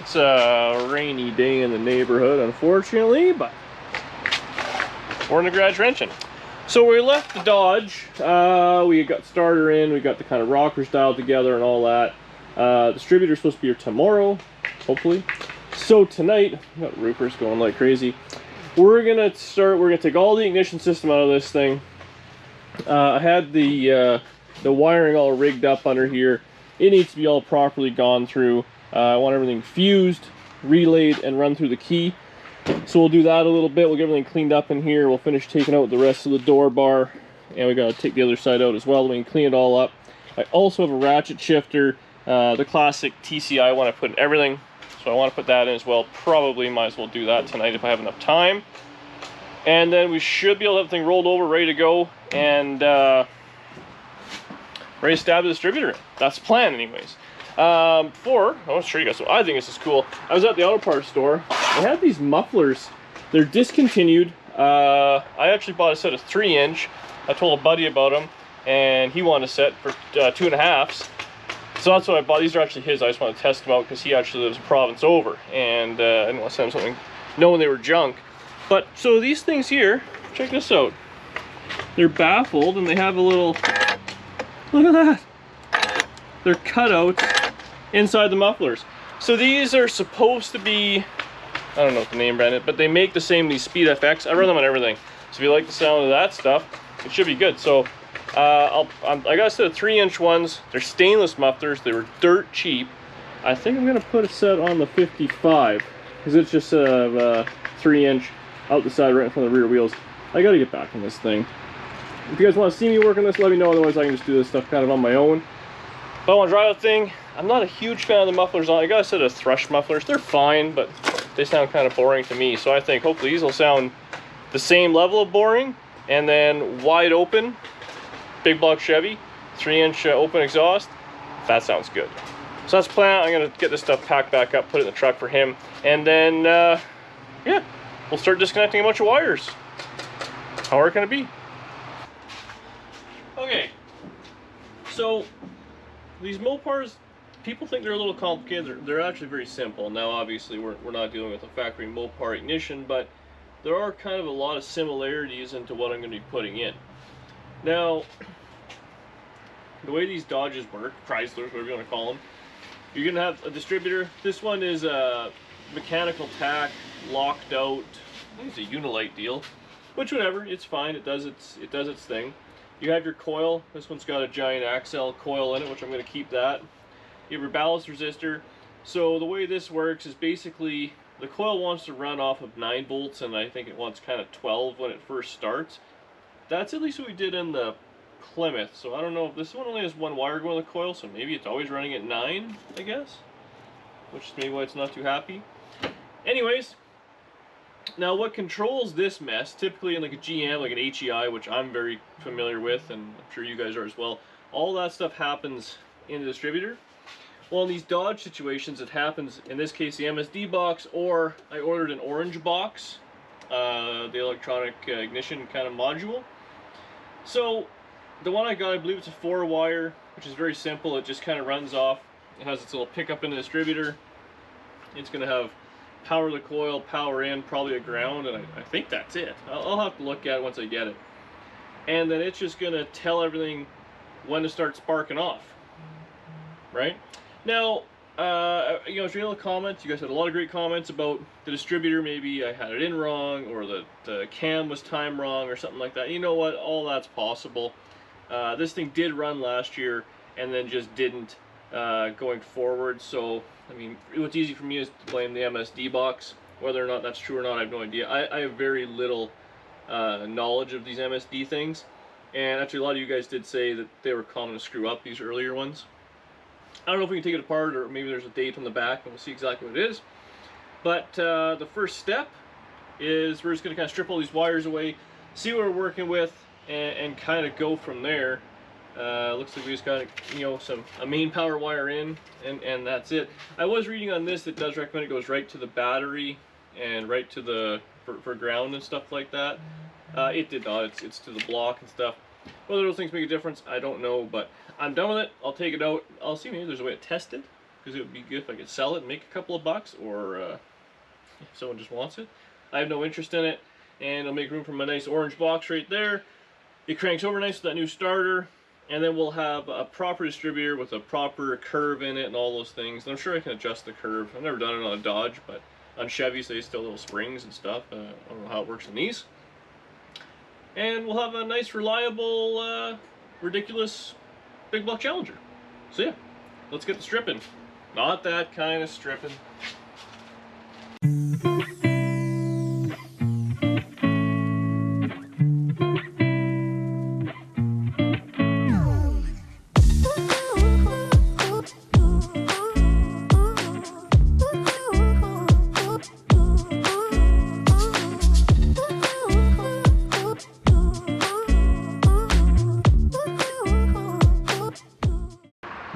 It's a rainy day in the neighborhood, unfortunately, but we're in the garage wrenching. So we left the Dodge. We got starter in, we got the kind of rockers dialed together and all that. Distributor's supposed to be here tomorrow, hopefully. So tonight, got Rupert's going like crazy. We're gonna take all the ignition system out of this thing. I had the wiring all rigged up under here. It needs to be all properly gone through. I want everything fused, relayed, and run through the key. So we'll do that a little bit. We'll get everything cleaned up in here. We'll finish taking out the rest of the door bar. And we gotta take the other side out as well. We can clean it all up. I also have a ratchet shifter, the classic TCI one I put in everything. So I want to put that in as well. Probably might as well do that tonight if I have enough time. And then we should be able to have everything rolled over, ready to go, and ready to stab the distributor in. That's the plan anyways. I want to show you guys something. I think this is cool. I was at the auto parts store. They had these mufflers. They're discontinued. I actually bought a set of 3-inch. I told a buddy about them, and he wanted a set for 2.5s. So that's what I bought. These are actually his. I just want to test them out because he actually lives a province over, and I didn't want to send him something knowing they were junk. But so these things here, check this out. They're baffled, and they have a little. Look at that. They're cutouts inside the mufflers. So these are supposed to be, I don't know what the name brand is, but they make the same, these Speed FX. I run them on everything. So if you like the sound of that stuff, it should be good. So I got a set of 3-inch ones. They're stainless mufflers. They were dirt cheap. I think I'm gonna put a set on the 55 because it's just a 3-inch out the side right in front of the rear wheels. I gotta get back on this thing. If you guys want to see me work on this, let me know. Otherwise I can just do this stuff kind of on my own. But I want to drive the thing. I'm not a huge fan of the mufflers on. I got a set of Thrush mufflers. They're fine, but they sound kind of boring to me. So I think hopefully these will sound the same level of boring. And then wide open, big block Chevy, 3-inch open exhaust. That sounds good. So that's the plan. I'm gonna get this stuff packed back up, put it in the truck for him, and then yeah, we'll start disconnecting a bunch of wires. How hard can it be? Okay, so these Mopars, people think they're a little complicated. They're actually very simple. Now obviously we're not dealing with a factory Mopar ignition, but there are kind of a lot of similarities into what I'm going to be putting in. Now, the way these Dodges work, Chryslers, whatever you want to call them, you're going to have a distributor. This one is a mechanical tack, locked out. I think it's a Unilite deal, which whatever, it's fine. It does its thing. You have your coil. This one's got a giant Axle coil in it, which I'm going to keep that. You have your ballast resistor. So the way this works is basically the coil wants to run off of 9 volts, and I think it wants kind of 12 when it first starts. That's at least what we did in the Plymouth. So I don't know if this one only has one wire going in the coil, so maybe it's always running at 9, I guess. Which is maybe why it's not too happy. Anyways. Now what controls this mess, typically in like a GM, like an HEI, which I'm very familiar with, and I'm sure you guys are as well, all that stuff happens in the distributor. Well, in these Dodge situations, it happens, in this case, the MSD box, or I ordered an orange box, the electronic ignition kind of module. So the one I got, I believe it's a 4-wire, which is very simple. It just kind of runs off. It has its little pickup in the distributor. It's going to have power the coil, power in, probably a ground, and I think that's it. I'll have to look at it once I get it. And then it's just going to tell everything when to start sparking off. Right? Now, you know, if you're in the comments, you guys had a lot of great comments about the distributor. Maybe I had it in wrong, or the cam was timed wrong, or something like that. You know what? All that's possible. This thing did run last year, and then just didn't going forward. So I mean, what's easy for me is to blame the MSD box. Whether or not that's true or not, I have no idea. I have very little knowledge of these MSD things, and actually a lot of you guys did say that they were common to screw up, these earlier ones. I don't know if we can take it apart, or maybe there's a date on the back and we'll see exactly what it is. But the first step is we're just going to kind of strip all these wires away, see what we're working with, and kind of go from there. Looks like we just got, you know, a main power wire in, and that's it. I was reading on this that does recommend it goes right to the battery and right to the for ground and stuff like that. It did not. It's to the block and stuff. Whether those things make a difference, I don't know, but I'm done with it. I'll take it out. I'll see, maybe there's a way to test it. because it would be good if I could sell it and make a couple of bucks, or if someone just wants it. I have no interest in it, and it'll make room for my nice orange box right there. It cranks over nice with that new starter, and then we'll have a proper distributor with a proper curve in it and all those things. And I'm sure I can adjust the curve. I've never done it on a Dodge, but on Chevys they still have little springs and stuff. I don't know how it works in these. And we'll have a nice, reliable, ridiculous big block Challenger. So yeah, let's get the stripping. Not that kind of stripping.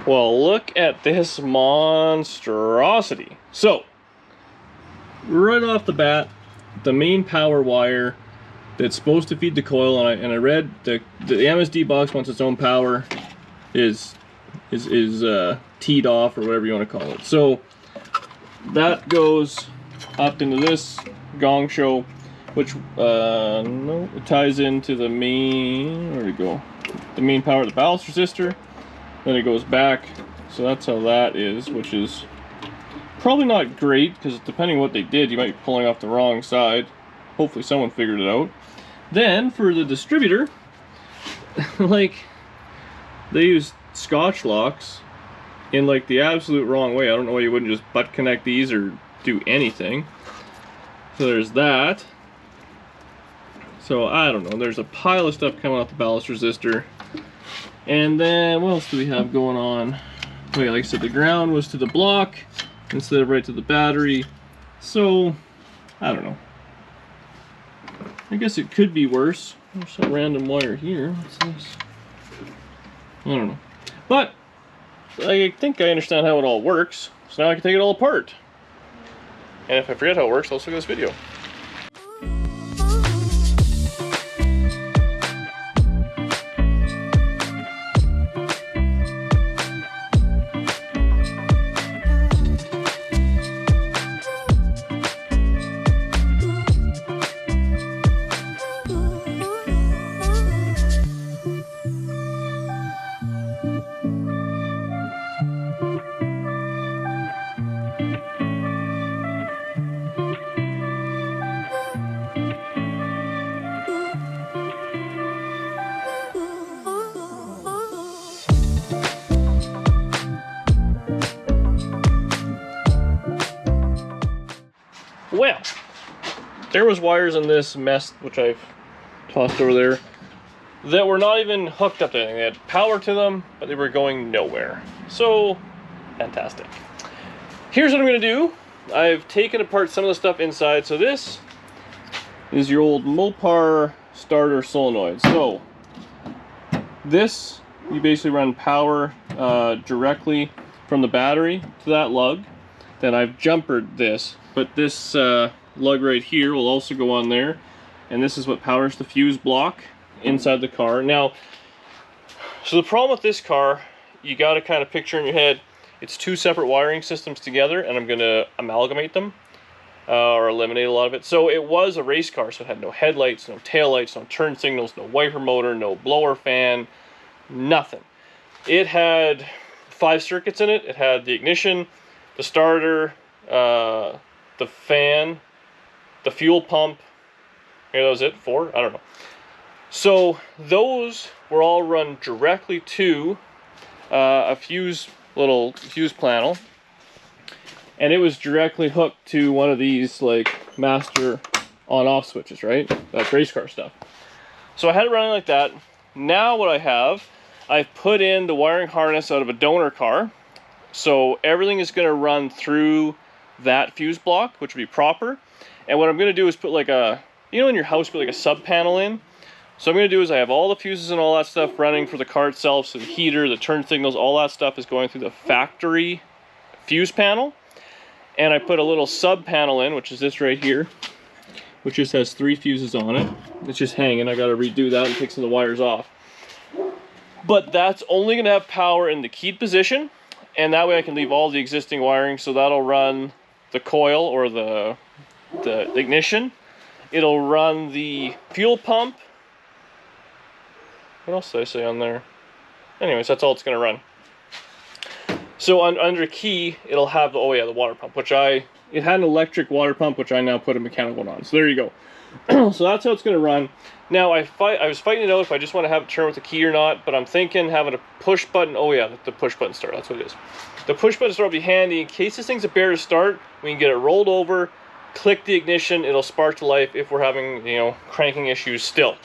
Well, look at this monstrosity. So, right off the bat, the main power wire that's supposed to feed the coil, and I read the MSD box wants its own power is teed off, or whatever you want to call it. So that goes up into this gong show, which no, it ties into the main, where'd it go? The main power of the ballast resistor. Then it goes back, so that's how that is, which is probably not great, because depending on what they did, you might be pulling off the wrong side. Hopefully someone figured it out. Then, for the distributor, like, they use Scotch locks in, like, the absolute wrong way. I don't know why you wouldn't just butt connect these or do anything. So there's that. So, I don't know, there's a pile of stuff coming off the ballast resistor. And then, what else do we have going on? Oh yeah, like I said, the ground was to the block instead of right to the battery. So, I don't know. I guess it could be worse. There's some random wire here. What's this? I don't know. But, I think I understand how it all works. So now I can take it all apart. And if I forget how it works, let's look at this video. Well, there was wires in this mess, which I've tossed over there, that were not even hooked up to anything. They had power to them, but they were going nowhere. So, fantastic. Here's what I'm going to do. I've taken apart some of the stuff inside. So this is your old Mopar starter solenoid. So, this, you basically run power directly from the battery to that lug. Then I've jumpered this. But this lug right here will also go on there, and this is what powers the fuse block inside the car. Now, so the problem with this car, you got to kind of picture in your head, it's two separate wiring systems together, and I'm going to amalgamate them or eliminate a lot of it. So it was a race car, so it had no headlights, no taillights, no turn signals, no wiper motor, no blower fan, nothing. It had 5 circuits in it. It had the ignition, the starter, the fan, the fuel pump. Maybe that was it, 4? I don't know. So those were all run directly to a little fuse panel, and it was directly hooked to one of these like master on-off switches, right? That's race car stuff. So I had it running like that. Now what I have, I've put in the wiring harness out of a donor car, so everything is going to run through that fuse block, which would be proper. And what I'm going to do is put like a, you know, in your house, put like a sub panel in. So I'm going to do is I have all the fuses and all that stuff running for the car itself. So the heater, the turn signals, all that stuff is going through the factory fuse panel. And I put a little sub panel in, which is this right here, which just has 3 fuses on it. It's just hanging. I got to redo that and take some of the wires off. But that's only going to have power in the keyed position. and that way I can leave all the existing wiring. So that'll run the coil or the ignition. It'll run the fuel pump. What else did I say on there? Anyways, that's all it's going to run. So under key, it'll have the, oh yeah, the water pump, which it had an electric water pump, which I now put a mechanical one on. So there you go. So that's how it's going to run. Now I was fighting it out if I just want to have it turn with the key or not, but I'm thinking having a push button. Oh yeah, the push button start. That's what it is. The push button start will be handy in case this thing's a bear to start. We can get it rolled over, click the ignition, it'll spark to life if we're having, you know, cranking issues still.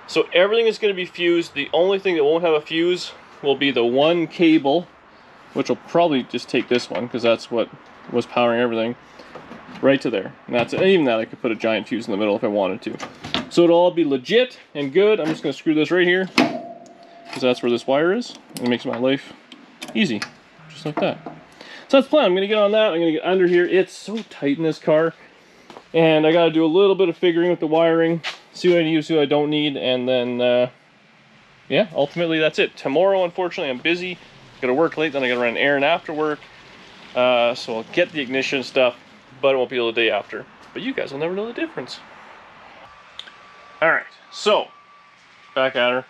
So everything is going to be fused. The only thing that won't have a fuse will be the one cable, which will probably just take this one because that's what was powering everything, right to there. And that's it. And even that, I could put a giant fuse in the middle if I wanted to. So it'll all be legit and good. I'm just going to screw this right here because that's where this wire is. It makes my life easy, just like that. So that's the plan. I'm going to get on that. I'm going to get under here. It's so tight in this car. And I got to do a little bit of figuring with the wiring, see what I need, see what I don't need, and then, yeah, ultimately that's it. Tomorrow, unfortunately, I'm busy. Got to work late, then I got to run an errand after work. So I'll get the ignition stuff, but it won't be the day after. But you guys will never know the difference. Alright, so, back at her.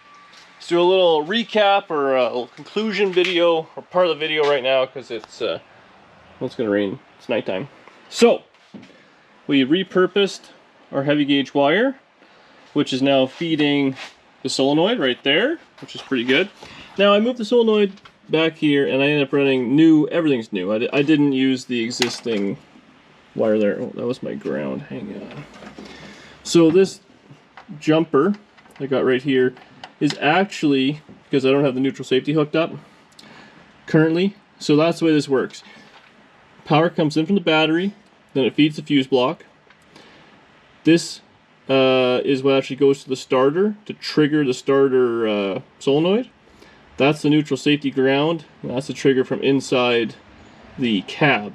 Let's do a little recap or a little conclusion video, or part of the video right now, because it's, well, it's going to rain. It's nighttime. So, we repurposed our heavy gauge wire, which is now feeding the solenoid right there, which is pretty good. Now, I moved the solenoid back here, and I ended up running new, everything's new. I didn't use the existing wire there. Oh, that was my ground. Hang on. So this jumper I got right here is actually, because I don't have the neutral safety hooked up currently, so that's the way this works. Power comes in from the battery, then it feeds the fuse block. This is what actually goes to the starter to trigger the starter solenoid. That's the neutral safety ground, and that's the trigger from inside the cab.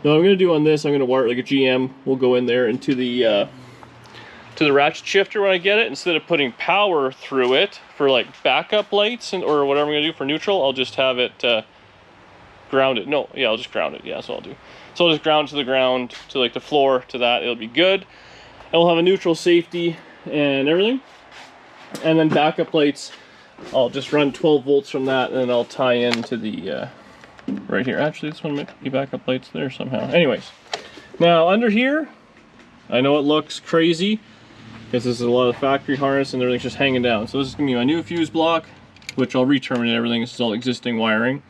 Now what I'm going to do on this, I'm going to wire it like a GM. We'll go in there into the ratchet shifter when I get it. Instead of putting power through it for like backup lights or whatever I'm going to do for neutral, I'll just have it ground it. No, yeah, I'll just ground it. Yeah, that's what I'll do. So I'll just ground to the ground, to like the floor, to that. It'll be good. And we'll have a neutral safety and everything. And then backup lights, I'll just run 12 volts from that, and then I'll tie into the, right here. Actually, this one might be backup lights there somehow. Anyways, now under here, I know it looks crazy, because this is a lot of factory harness and everything's just hanging down. So this is going to be my new fuse block, which I'll re-terminate everything. This is all existing wiring.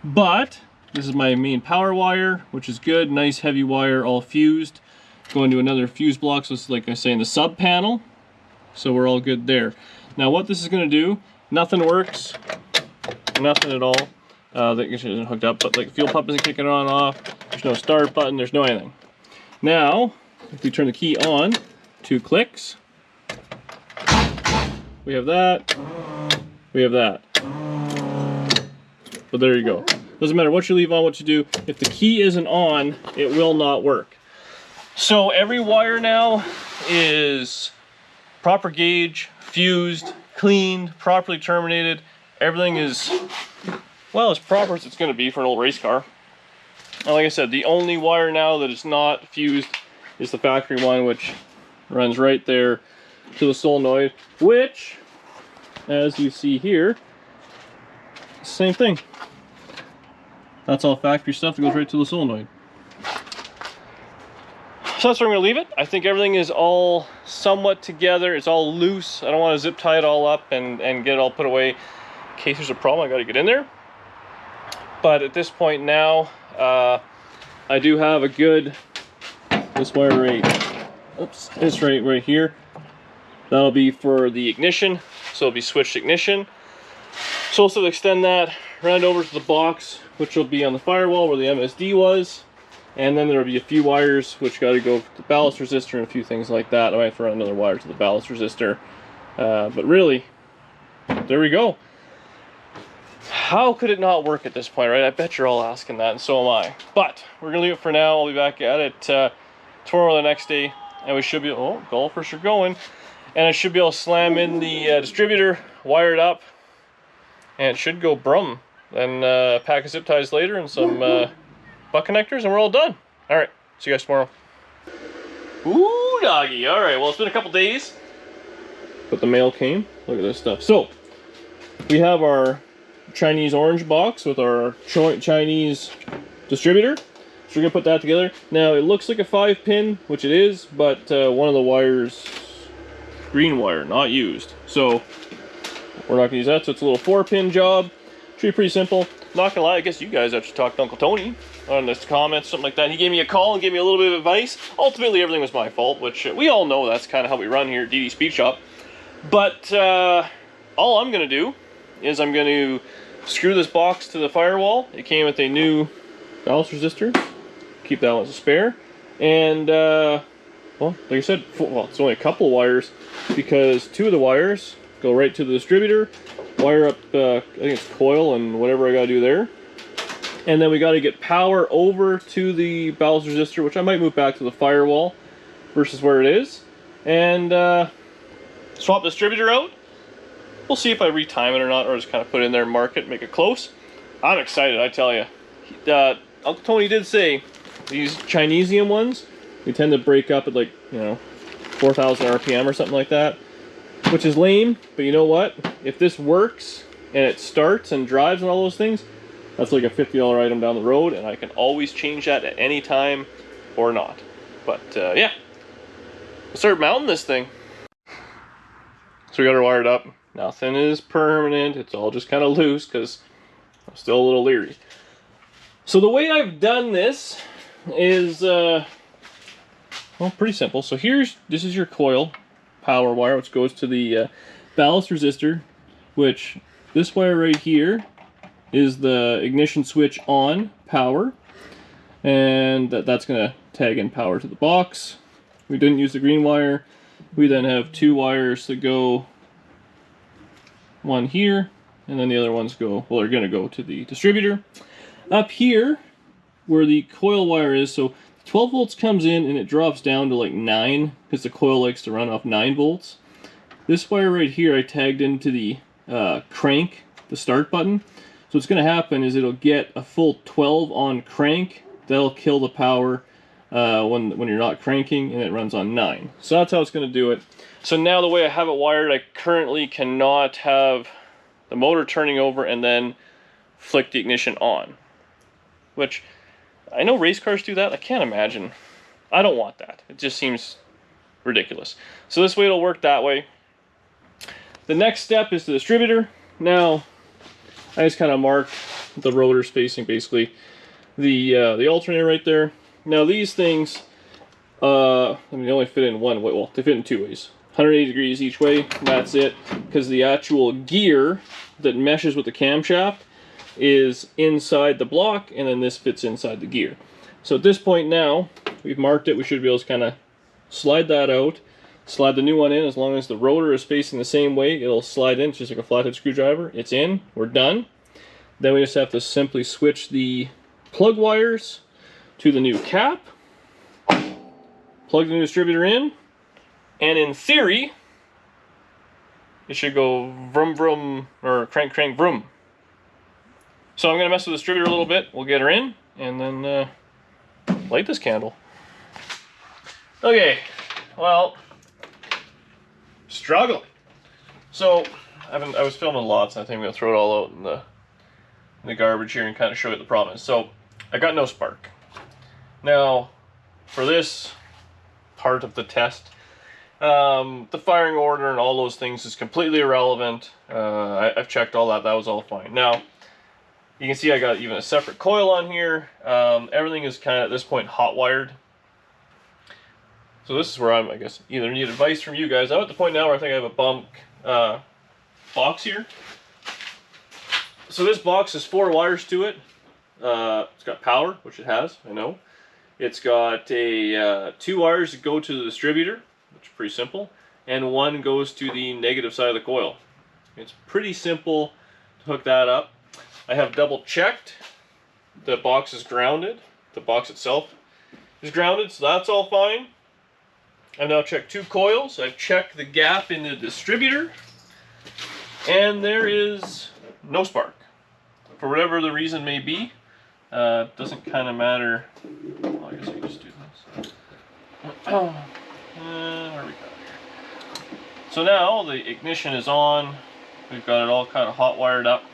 But this is my main power wire, which is good. Nice heavy wire, all fused. Going to another fuse block, so it's like I say in the sub panel. So we're all good there. Now what this is going to do, nothing works, nothing at all. The ignition isn't hooked up, but like fuel pump isn't kicking on off. There's no start button, there's no anything. Now, if we turn the key on, 2 clicks. We have that. We have that. But there you go. Doesn't matter what you leave on, what you do. If the key isn't on, it will not work. So every wire now is proper gauge, fused, cleaned, properly terminated. Everything is, well, as proper as it's going to be for an old race car. And like I said, the only wire now that is not fused is the factory one, which runs right there to the solenoid, which, as you see here, same thing. That's all factory stuff that goes right to the solenoid. So that's where I'm going to leave it. I think everything is all somewhat together. It's all loose. I don't want to zip tie it all up and get it all put away. In case there's a problem, I got to get in there. But at this point now, I do have a good, this wire right, oops, this right here. That'll be for the ignition. So it'll be switched ignition. So also to extend that, run it over to the box, which will be on the firewall where the MSD was. And then there'll be a few wires which got to go to the ballast resistor and a few things like that. I might have to run another wire to the ballast resistor. But really, there we go. How could it not work at this point, right? I bet you're all asking that, and so am I. But we're going to leave it for now. I'll be back at it tomorrow or the next day. And we should be, oh, golfers are going. And I should be able to slam in the distributor, wire it up, and it should go brum. then a pack of zip ties later and some butt connectors, and we're all done. All right, see you guys tomorrow. Ooh, doggy. All right, well, it's been a couple days, but the mail came. Look at this stuff. So we have our Chinese orange box with our Chinese distributor. So we're gonna put that together. Now it looks like a 5-pin, which it is, but one of the wires, green wire, not used. So we're not gonna use that. So it's a little 4-pin job. Should be pretty simple. Not gonna lie, I guess you guys actually talked to Uncle Tony on this comment, something like that. He gave me a call and gave me a little bit of advice. Ultimately, everything was my fault, which we all know that's kind of how we run here at DD Speed Shop. But all I'm gonna do is I'm gonna screw this box to the firewall. It came with a new ballast resistor. Keep that one as a spare. And well, like I said, well, it's only a couple of wires because 2 of the wires go right to the distributor. Wire up, I think it's coil and whatever I gotta do there. And then we gotta get power over to the ballast resistor, which I might move back to the firewall versus where it is. And swap the distributor out. We'll see if I retime it or not, or just kind of put it in there and mark it, make it close. I'm excited, I tell you. Uncle Tony did say these Chinesium ones, we tend to break up at like, you know, 4,000 RPM or something like that, which is lame, but you know what? If this works and it starts and drives and all those things, that's like a $50 item down the road, and I can always change that at any time or not. But yeah, we'll start mounting this thing. So we got her wired up. Nothing is permanent. It's all just kind of loose because I'm still a little leery. So the way I've done this is, well, pretty simple. So this is your coil power wire, which goes to the ballast resistor, which this wire right here is the ignition switch on power, and that's going to tag in power to the box. We didn't use the green wire. We then have 2 wires that go, one here, and then the other ones go, well, they're going to go to the distributor. Up here, where the coil wire is, so 12 volts comes in and it drops down to like 9, because the coil likes to run off 9 volts. This wire right here I tagged into the crank, the start button. So what's going to happen is it'll get a full 12 on crank. That'll kill the power when you're not cranking, and it runs on 9. So that's how it's going to do it. So now the way I have it wired, I currently cannot have the motor turning over and then flick the ignition on. Which, I know race cars do that. I can't imagine. I don't want that. It just seems ridiculous. So this way it'll work that way. The next step is the distributor. Now, I just kind of marked the rotor spacing, basically. The alternator right there. Now these things, I mean, they only fit in one way. Well, they fit in 2 ways. 180 degrees each way, and that's it. Because the actual gear that meshes with the camshaft is inside the block, and then this fits inside the gear. So at this point now, we've marked it. We should be able to kind of slide that out, slide the new one in. As long as the rotor is facing the same way, it'll slide in. It's just like a flathead screwdriver. It's in. We're done. Then we just have to simply switch the plug wires to the new cap, plug the new distributor in, and in theory, it should go vroom vroom, or crank crank vroom. So I'm going to mess with the distributor a little bit. We'll get her in, and then light this candle. Okay, well, struggling. So I was filming lots, and I think I'm going to throw it all out in the garbage here and kind of show you the problem is. So I got no spark. Now, for this part of the test, the firing order and all those things is completely irrelevant. I've checked all that. That was all fine. Now, you can see I got even a separate coil on here. Everything is kind of at this point hot wired. So this is where I guess, either need advice from you guys. I'm at the point now where I think I have a bunk box here. So this box has 4 wires to it. It's got power, which it has, I know. It's got a 2 wires that go to the distributor, which is pretty simple, and 1 goes to the negative side of the coil. It's pretty simple to hook that up. I have double checked. The box is grounded. The box itself is grounded, so that's all fine. I've now checked 2 coils. I've checked the gap in the distributor, and there is no spark. for whatever the reason may be, doesn't kind of matter. Well, I guess I can just do this. Where we go here? So now the ignition is on. We've got it all kind of hot wired up.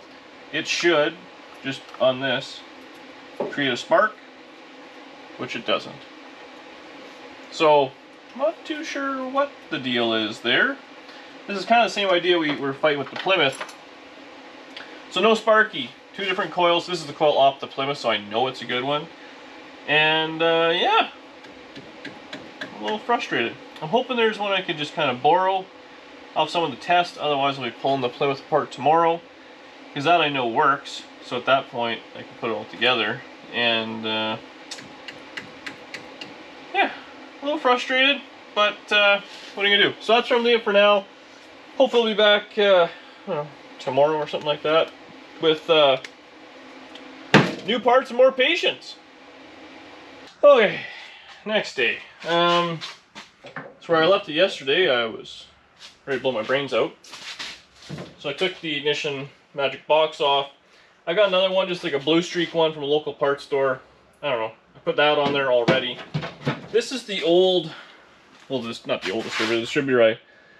It should, just on this, create a spark, which it doesn't. So, I'm not too sure what the deal is there. This is kind of the same idea we were fighting with the Plymouth. So no sparky, 2 different coils. This is the coil off the Plymouth, so I know it's a good one. And yeah, I'm a little frustrated. I'm hoping there's one I could just kind of borrow off someone to test. Otherwise, I'll be pulling the Plymouth apart tomorrow, because that I know works. So at that point, I can put it all together. And yeah, a little frustrated, but what are you gonna do? So that's from Liam for now. Hopefully, I'll be back tomorrow or something like that with new parts and more patience. Okay, next day. That's where I left it yesterday. I was ready to blow my brains out. So I took the ignition magic box off. I got another one, just like a Blue Streak one from a local parts store. I don't know. I put that on there already. This is the old, well, this not the old distributor, the distributor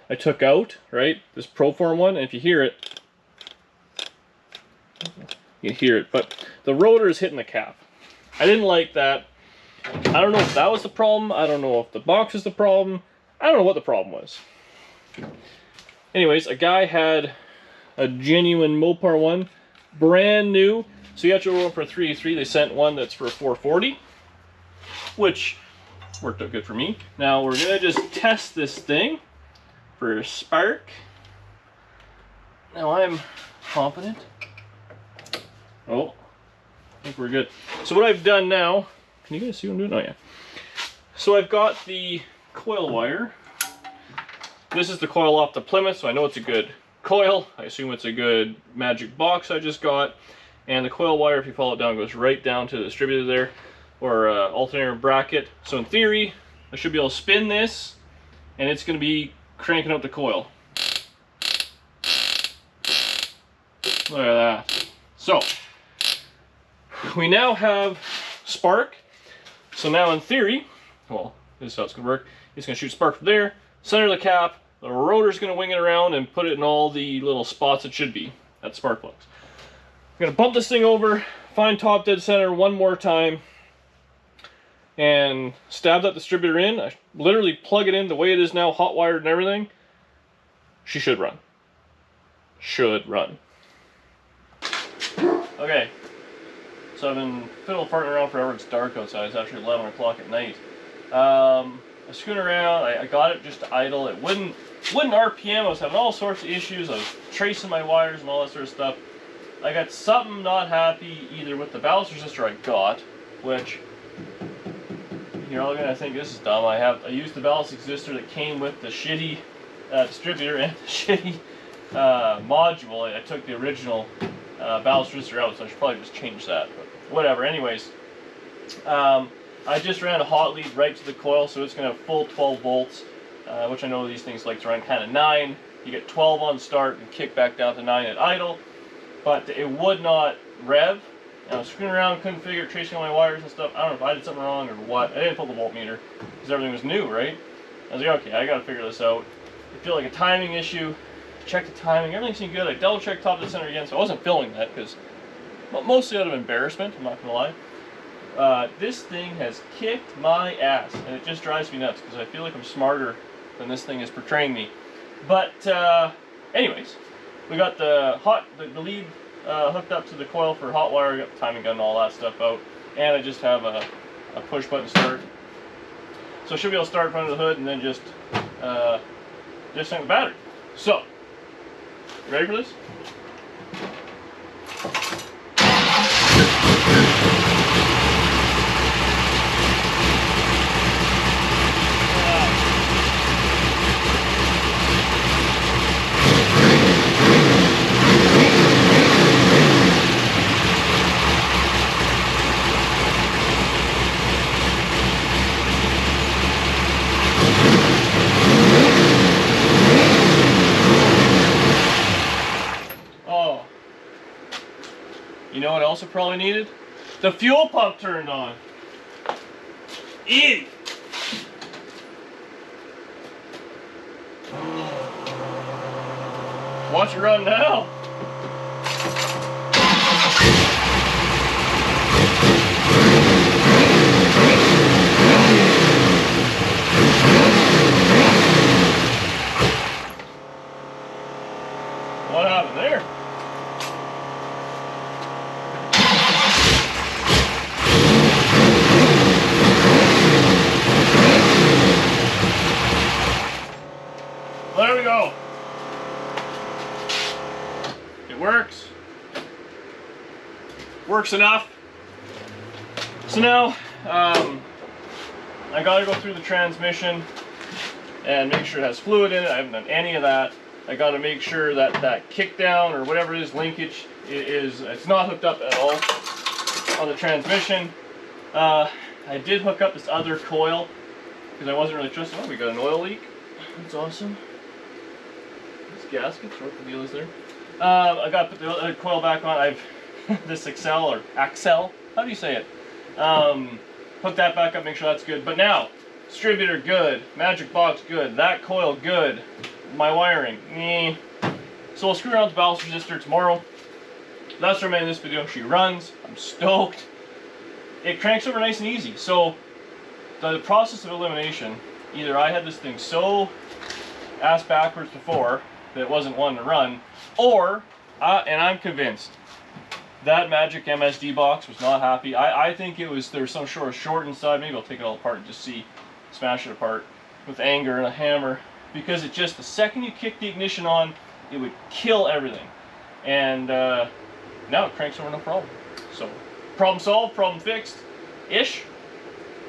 I took out, right? This Proform one, and if you hear it, you can hear it, but the rotor is hitting the cap. I didn't like that. I don't know if that was the problem. I don't know if the box is the problem. I don't know what the problem was. Anyways, a guy had a genuine Mopar one, brand new. So you actually went for a 383. They sent one that's for a 440, which worked out good for me. Now we're gonna just test this thing for a spark. Now I'm confident. Oh, I think we're good. So what I've done now, can you guys see what I'm doing? Oh yeah. So I've got the coil wire. This is the coil off the Plymouth, so I know it's a good coil. I assume it's a good magic box I just got. And the coil wire, if you follow it down, goes right down to the distributor there, or alternator bracket. So in theory, I should be able to spin this, and it's going to be cranking out the coil. Look at that. So, we now have spark. So now in theory, well, this is how it's going to work. It's going to shoot spark from there, center the cap, the rotor's going to wing it around and put it in all the little spots it should be at spark plugs. I'm going to bump this thing over, find top dead center one more time, and stab that distributor in. I literally plug it in the way it is now, hot wired and everything. She should run. Should run. Okay. So I've been fiddle farting around forever. It's dark outside. It's actually 11 o'clock at night. I screwed around. I got it just to idle. It wouldn't RPM. I was having all sorts of issues. I was tracing my wires and all that sort of stuff. I got something not happy either with the ballast resistor I got, which you're all gonna think this is dumb. I used the ballast resistor that came with the shitty distributor and the shitty module. I took the original ballast resistor out, so I should probably just change that. But whatever. Anyways, I just ran a hot lead right to the coil, so it's gonna have full 12 volts, which I know these things like to run kind of 9. You get 12 on start and kick back down to 9 at idle. But it would not rev. And I was screwing around, couldn't figure, tracing all my wires and stuff. I don't know if I did something wrong or what. I didn't pull the voltmeter because everything was new, right? I was like, okay, I gotta figure this out. I feel like a timing issue. Check the timing, everything seemed good. I double checked top of the center again, so I wasn't filming that because mostly out of embarrassment, I'm not gonna lie. This thing has kicked my ass, and it just drives me nuts because I feel like I'm smarter than this thing is portraying me. But anyways. We got the lead hooked up to the coil for hot wire. We got the timing gun and all that stuff out, and I just have a push button start. So I should be able to start in front of the hood and then just sync the battery. So, you ready for this? You know what else it probably needed? The fuel pump turned on. Eat. Watch it run now. What happened there? There we go. It works. Works enough. So now, I gotta go through the transmission and make sure it has fluid in it. I haven't done any of that. I gotta make sure that that kick down or whatever it is, linkage, it's not hooked up at all on the transmission. I did hook up this other coil because I wasn't really trusting. Oh, we got an oil leak. That's awesome. Gaskets, what the deal is there? I got to put the other coil back on. I've this Excel or Axel, how do you say it? Hook that back up, make sure that's good. But now, distributor good, magic box good, that coil good, my wiring, meh. So we'll screw around with the ballast resistor tomorrow. That's where I'm in this video. She runs. I'm stoked. It cranks over nice and easy. So the process of elimination, either I had this thing so ass backwards before that it wasn't one to run, or, and I'm convinced, that magic MSD box was not happy. I think there was some sort of short inside. Maybe I'll take it all apart and just smash it apart with anger and a hammer, because it just, the second you kick the ignition on, it would kill everything. And now it cranks over no problem. So, problem solved, problem fixed-ish,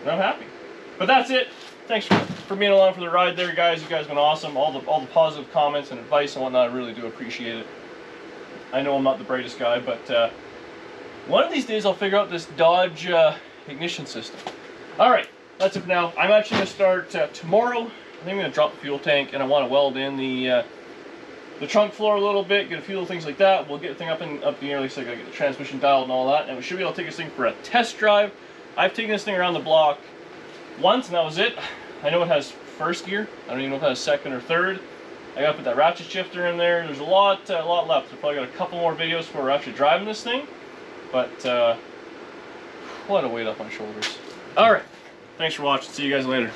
and I'm happy. But that's it. Thanks for being along for the ride there, guys. You guys have been awesome. All the positive comments and advice and whatnot, I really do appreciate it. I know I'm not the brightest guy, but one of these days I'll figure out this Dodge ignition system. Alright, that's it for now. I'm actually going to start tomorrow. I think I'm going to drop the fuel tank, and I want to weld in the trunk floor a little bit, get a few little things like that. We'll get the thing up the air, like I said, I got to get the transmission dialed and all that, and we should be able to take this thing for a test drive. I've taken this thing around the block once, and that was it. I know it has first gear. I don't even know if it has second or third. I gotta put that ratchet shifter in there. There's a lot left. So probably got a couple more videos before we're actually driving this thing. But what a weight off my shoulders. All right. Thanks for watching. See you guys later.